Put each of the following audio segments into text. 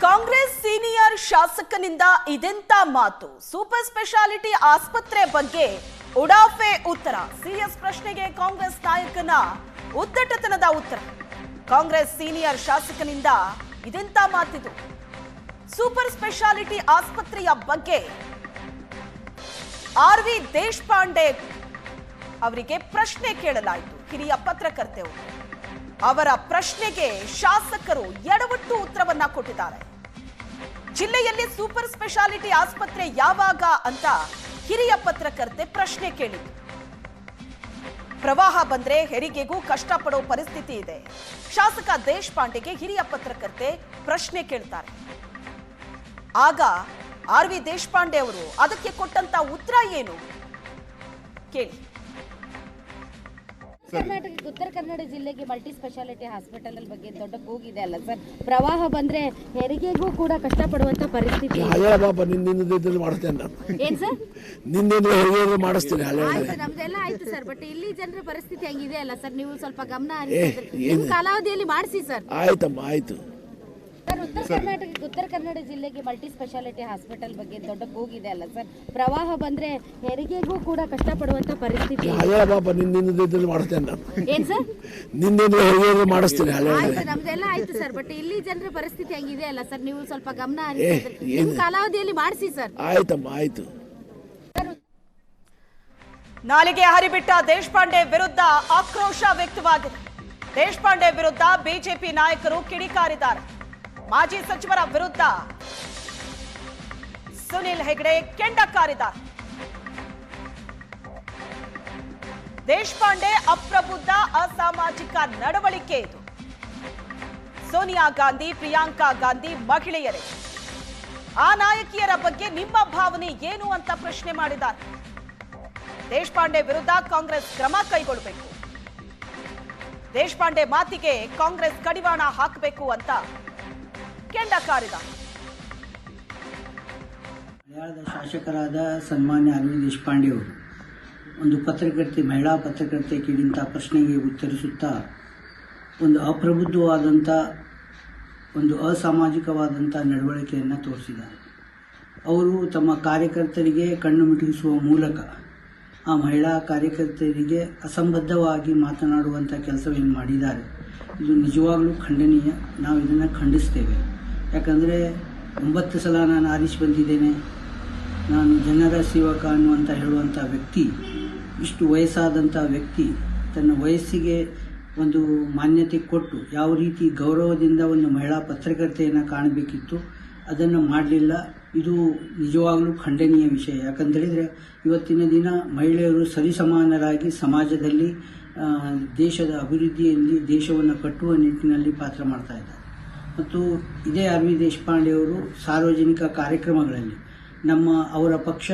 Congress senior ಶಾಸಕನಿಂದ ಇದೆಂತ ಮಾತು. Super speciality ಆಸ್ಪತ್ರೆ ಬಗ್ಗೆ ಉಡಾಫೆ ಉತ್ತರ. ಸಿಎಸ್ ಪ್ರಶ್ನೆಗೆ ಕಾಂಗ್ರೆಸ್ ನಾಯಕನ ಉದ್ದಟತನದ ಉತ್ತರ. ಕಾಂಗ್ರೆಸ್ ಸೀನಿಯರ್ ಶಾಸಕನಿಂದ ಇದೆಂತ ಮಾತಿದು. ಸೂಪರ್ ಸ್ಪೆಷಾಲಿಟಿ ಆಸ್ಪತ್ರೆಯ ಬಗ್ಗೆ ಆರ್.ವಿ. ದೇಶಪಾಂಡೆ ಅವರಿಗೆ ಪ್ರಶ್ನೆ ಕೇಳಲಾಯಿತು. ಹಿರಿಯ ಪತ್ರಕರ್ತೆ ಅವರ ಪ್ರಶ್ನೆಗೆ ಶಾಸಕರು ಎಡವಟ್ಟು ಉತ್ತರವನ್ನ ಕೊಟ್ಟಿದ್ದಾರೆ. ಜಿಲ್ಲೆಯಲ್ಲಿ ಸೂಪರ್ ಸ್ಪೆಷಾಲಿಟಿ ಆಸ್ಪತ್ರೆ ಯಾವಾಗ ಅಂತ ಹಿರಿಯ ಪತ್ರಕರ್ತೆ ಪ್ರಶ್ನೆ ಕೇಳಿದ್ರು. ಪ್ರವಾಹ ಬಂದ್ರೆ ಹೆರಿಗೆಗೂ ಕಷ್ಟಪಡೋ ಪರಿಸ್ಥಿತಿ ಇದೆ. ಶಾಸಕ ದೇಶಪಾಂಡೆಗೆ ಹಿರಿಯ ಪತ್ರಕರ್ತೆ ಪ್ರಶ್ನೆ ಕೇಳ್ತಾರೆ. ಆಗ ಆರ್.ವಿ. ದೇಶಪಾಂಡೆ ಅವರು ಅದಕ್ಕೆ ಕೊಟ್ಟಂತ ಉತ್ತರ ಏನು ಕೇಳಿ. ಉತ್ತರ ಕನ್ನಡ ಜಿಲ್ಲೆಗೆ ಮಲ್ಟಿ ಸ್ಪೆಷಾಲಿಟಿ ಹಾಸ್ಪಿಟಲ್ ಬಗ್ಗೆ ದೊಡ್ಡ ಕೂಗಿದೆ ಅಲ್ಲ ಸರ್. ಪ್ರವಾಹ ಬಂದ್ರೆ ಹೆರಿಗೆಗೂ ಕೂಡ ಕಷ್ಟಪಡುವಂತ ಪರಿಸ್ಥಿತಿ. ಏನ್ ಸರ್ ಮಾಡಿಸ್ತೀನಿ. ನಮ್ದೆಲ್ಲ ಆಯ್ತು ಸರ್, ಬಟ್ ಇಲ್ಲಿ ಜನರ ಪರಿಸ್ಥಿತಿ ಹೆಂಗಿದೆ ಅಲ್ಲ ಸರ್, ನೀವು ಸ್ವಲ್ಪ ಗಮನ ಹರಿಸಿ ಕಾಲಾವಧಿಯಲ್ಲಿ ಮಾಡಿಸಿ ಸರ್. ಆಯ್ತಮ್ಮ, ಆಯ್ತು ಸರ್. ಉತ್ತರ ಕನ್ನಡ ಜಿಲ್ಲೆಗೆ ಮಲ್ಟಿ ಸ್ಪೆಷಾಲಿಟಿ ಹಾಸ್ಪಿಟಲ್ ಬಗ್ಗೆ ದೊಡ್ಡ ಕೂಗಿದೆ ಅಲ್ಲ ಸರ್. ಪ್ರವಾಹ ಬಂದ್ರೆ ಹೆರಿಗೆಗೂ ಕೂಡ ಕಷ್ಟಪಡುವಂತ ಪರಿಸ್ಥಿತಿ. ಏನ್ ಸರ್ ಮಾಡಿಸ್ತೀನಿ. ನಮ್ದೆಲ್ಲ ಆಯ್ತು ಸರ್, ಬಟ್ ಇಲ್ಲಿ ಜನರ ಪರಿಸ್ಥಿತಿ ಹೆಂಗಿದೆ ಅಲ್ಲ ಸರ್, ನೀವು ಸ್ವಲ್ಪ ಗಮನ ಹರಿಸಿ ಕಾಲಾವಧಿಯಲ್ಲಿ ಮಾಡಿಸಿ ಸರ್. ಆಯ್ತಮ್ಮ, ಆಯ್ತು. ನಾಲಿಗೆ ಹರಿಬಿಟ್ಟ ದೇಶಪಾಂಡೆ ವಿರುದ್ಧ ಆಕ್ರೋಶ ವ್ಯಕ್ತವಾಗಿದೆ. ದೇಶಪಾಂಡೆ ವಿರುದ್ಧ ಬಿಜೆಪಿ ನಾಯಕರು ಕಿಡಿಕಾರಿದ್ದಾರೆ. ಮಾಜಿ ಸಚಿವರ ವಿರುದ್ಧ ಸುನಿಲ್ ಹೆಗ್ಡೆ ಕೆಂಡ ಕಾರಿದ್ದಾರೆ. ದೇಶಪಾಂಡೆ ಅಪ್ರಬುದ್ಧ, ಅಸಾಮಾಜಿಕ ನಡವಳಿಕೆ ಇದು. ಸೋನಿಯಾ ಗಾಂಧಿ, ಪ್ರಿಯಾಂಕಾ ಗಾಂಧಿ ಮಹಿಳೆಯರೇ. ಆ ನಾಯಕಿಯರ ಬಗ್ಗೆ ನಿಮ್ಮ ಭಾವನೆ ಏನು ಅಂತ ಪ್ರಶ್ನೆ ಮಾಡಿದ್ದಾರೆ. ದೇಶಪಾಂಡೆ ವಿರುದ್ಧ ಕಾಂಗ್ರೆಸ್ ಕ್ರಮ ಕೈಗೊಳ್ಳಬೇಕು. ದೇಶಪಾಂಡೆ ಮಾತಿಗೆ ಕಾಂಗ್ರೆಸ್ ಕಡಿವಾಣ ಹಾಕಬೇಕು ಅಂತ ಕೆಂಡ ಕಾರಿದ. ಮಲಯಾಳದ ಶಾಸಕರಾದ ಸನ್ಮಾನ್ಯ ಆರ್.ವಿ. ದೇಶಪಾಂಡೆ ಅವರು ಒಂದು ಪತ್ರಕರ್ತೆ, ಮಹಿಳಾ ಪತ್ರಕರ್ತೆ ಕೇಳಿದಂಥ ಪ್ರಶ್ನೆಗೆ ಉತ್ತರಿಸುತ್ತಾ ಒಂದು ಅಪ್ರಬುದ್ಧವಾದಂಥ, ಒಂದು ಅಸಾಮಾಜಿಕವಾದಂಥ ನಡವಳಿಕೆಯನ್ನು ತೋರಿಸಿದ್ದಾರೆ. ಅವರು ತಮ್ಮ ಕಾರ್ಯಕರ್ತರಿಗೆ ಕಣ್ಣು ಮಿಟುಕಿಸುವ ಮೂಲಕ ಆ ಮಹಿಳಾ ಕಾರ್ಯಕರ್ತರಿಗೆ ಅಸಂಬದ್ಧವಾಗಿ ಮಾತನಾಡುವಂಥ ಕೆಲಸವೇನು ಮಾಡಿದ್ದಾರೆ, ಇದು ನಿಜವಾಗ್ಲೂ ಖಂಡನೀಯ. ನಾವು ಇದನ್ನು ಖಂಡಿಸ್ತೇವೆ. ಯಾಕಂದರೆ 9 ಸಲ ನಾನು ಆರಿಸಿ ಬಂದಿದ್ದೇನೆ, ನಾನು ಜನರ ಸೇವಕ ಅನ್ನುವಂಥ ಹೇಳುವಂಥ ವ್ಯಕ್ತಿ, ಇಷ್ಟು ವಯಸ್ಸಾದಂಥ ವ್ಯಕ್ತಿ ತನ್ನ ವಯಸ್ಸಿಗೆ ಒಂದು ಮಾನ್ಯತೆ ಕೊಟ್ಟು ಯಾವ ರೀತಿ ಗೌರವದಿಂದ ಒಂದು ಮಹಿಳಾ ಪತ್ರಕರ್ತೆಯನ್ನು ಕಾಣಬೇಕಿತ್ತು ಅದನ್ನು ಮಾಡಲಿಲ್ಲ. ಇದು ನಿಜವಾಗಲೂ ಖಂಡನೀಯ ವಿಷಯ. ಯಾಕಂತೇಳಿದರೆ ಇವತ್ತಿನ ದಿನ ಮಹಿಳೆಯರು ಸರಿಸಮಾನರಾಗಿ ಸಮಾಜದಲ್ಲಿ ದೇಶದ ಅಭಿವೃದ್ಧಿಯಲ್ಲಿ ದೇಶವನ್ನು ಕಟ್ಟುವ ನಿಟ್ಟಿನಲ್ಲಿ ಪಾತ್ರ ಮಾಡ್ತಾ ಇದ್ದಾರೆ. ಮತ್ತು ಇದೇ ಆರ್.ವಿ. ದೇಶಪಾಂಡೆ ಅವರು ಸಾರ್ವಜನಿಕ ಕಾರ್ಯಕ್ರಮಗಳಲ್ಲಿ ಅವರ ಪಕ್ಷ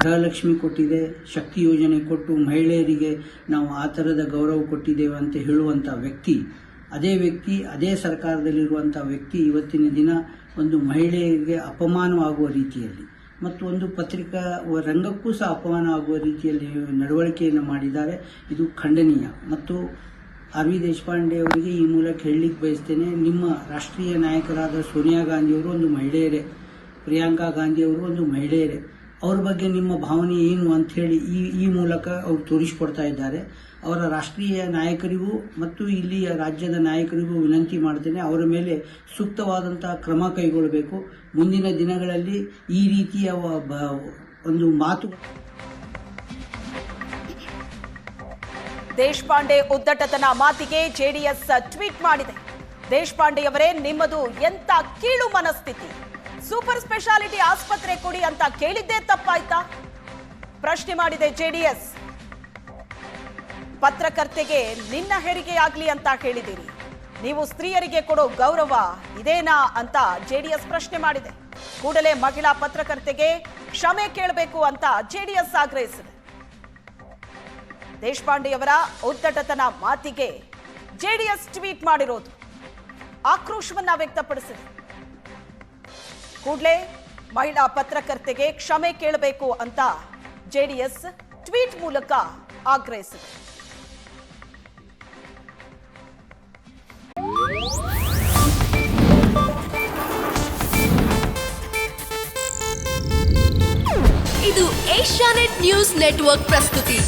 ಗೃಹಲಕ್ಷ್ಮಿ ಕೊಟ್ಟಿದೆ, ಶಕ್ತಿ ಯೋಜನೆ ಕೊಟ್ಟು ಮಹಿಳೆಯರಿಗೆ ನಾವು ಆ ಥರದ ಗೌರವ ಕೊಟ್ಟಿದ್ದೇವೆ ಅಂತ ಹೇಳುವಂಥ ವ್ಯಕ್ತಿ, ಅದೇ ಸರ್ಕಾರದಲ್ಲಿರುವಂಥ ವ್ಯಕ್ತಿ ಇವತ್ತಿನ ದಿನ ಒಂದು ಮಹಿಳೆಯರಿಗೆ ಅಪಮಾನವಾಗುವ ರೀತಿಯಲ್ಲಿ ಮತ್ತು ಒಂದು ಪತ್ರಿಕಾ ರಂಗಕ್ಕೂ ಸಹ ಅಪಮಾನ ಆಗುವ ರೀತಿಯಲ್ಲಿ ನಡವಳಿಕೆಯನ್ನು ಮಾಡಿದ್ದಾರೆ. ಇದು ಖಂಡನೀಯ. ಮತ್ತು ಆರ್.ವಿ. ದೇಶಪಾಂಡೆ ಅವರಿಗೆ ಈ ಮೂಲಕ ಹೇಳಲಿಕ್ಕೆ ಬಯಸ್ತೇನೆ, ನಿಮ್ಮ ರಾಷ್ಟ್ರೀಯ ನಾಯಕರಾದ ಸೋನಿಯಾ ಗಾಂಧಿಯವರು ಒಂದು ಮಹಿಳೆಯರೇ, ಪ್ರಿಯಾಂಕಾ ಗಾಂಧಿಯವರು ಒಂದು ಮಹಿಳೆಯರೇ. ಅವ್ರ ಬಗ್ಗೆ ನಿಮ್ಮ ಭಾವನೆ ಏನು ಅಂಥೇಳಿ ಈ ಮೂಲಕ ಅವರು ತೋರಿಸಿಕೊಡ್ತಾ ಇದ್ದಾರೆ. ಅವರ ರಾಷ್ಟ್ರೀಯ ನಾಯಕರಿಗೂ ಮತ್ತು ಇಲ್ಲಿಯ ರಾಜ್ಯದ ನಾಯಕರಿಗೂ ವಿನಂತಿ ಮಾಡ್ತೇನೆ, ಅವರ ಮೇಲೆ ಸೂಕ್ತವಾದಂತಹ ಕ್ರಮ ಕೈಗೊಳ್ಳಬೇಕು. ಮುಂದಿನ ದಿನಗಳಲ್ಲಿ ಈ ರೀತಿಯ ಒಂದು ಮಾತು. ದೇಶಪಾಂಡೆ ಉದ್ದಟತನ ಮಾತಿಗೆ ಜೆಡಿಎಸ್ ಟ್ವೀಟ್ ಮಾಡಿದೆ. ದೇಶಪಾಂಡೆಯವರೇ, ನಿಮ್ಮದು ಎಂತ ಕೀಳು ಮನಸ್ಥಿತಿ. ಸೂಪರ್ ಸ್ಪೆಷಾಲಿಟಿ ಆಸ್ಪತ್ರೆ ಕೊಡಿ ಅಂತ ಕೇಳಿದ್ದೇ ತಪ್ಪಾಯ್ತಾ? ಪ್ರಶ್ನೆ ಮಾಡಿದೆ ಜೆಡಿಎಸ್. ಪತ್ರಕರ್ತೆಗೆ ನಿನ್ನ ಹೆರಿಗೆ ಆಗ್ಲಿ ಅಂತ ಹೇಳಿದ್ದೀರಿ, ನೀವು ಸ್ತ್ರೀಯರಿಗೆ ಕೊಡೋ ಗೌರವ ಇದೇನಾ ಅಂತ ಜೆಡಿಎಸ್ ಪ್ರಶ್ನೆ ಮಾಡಿದೆ. ಕೂಡಲೇ ಮಹಿಳಾ ಪತ್ರಕರ್ತೆಗೆ ಕ್ಷಮೆ ಕೇಳಬೇಕು ಅಂತ ಜೆಡಿಎಸ್ ಆಗ್ರಹಿಸಿದೆ. ದೇಶಪಾಂಡೆಯವರ ಉದ್ದಟತನ ಮಾತಿಗೆ ಜೆಡಿಎಸ್ ಟ್ವೀಟ್ ಮಾಡಿರೋದು ಆಕ್ರೋಶವನ್ನ ವ್ಯಕ್ತಪಡಿಸಿದೆ. ಕೂಡಲೇ ಮಹಿಳಾ ಪತ್ರಕರ್ತೆಗೆ ಕ್ಷಮೆ ಕೇಳಬೇಕು ಅಂತ ಜೆಡಿಎಸ್ ಟ್ವೀಟ್ ಮೂಲಕ ಆಗ್ರಹಿಸಿದೆ. ಇದು ಏಷ್ಯಾನೆಟ್ ನ್ಯೂಸ್ ನೆಟ್ವರ್ಕ್ ಪ್ರಸ್ತುತಿ.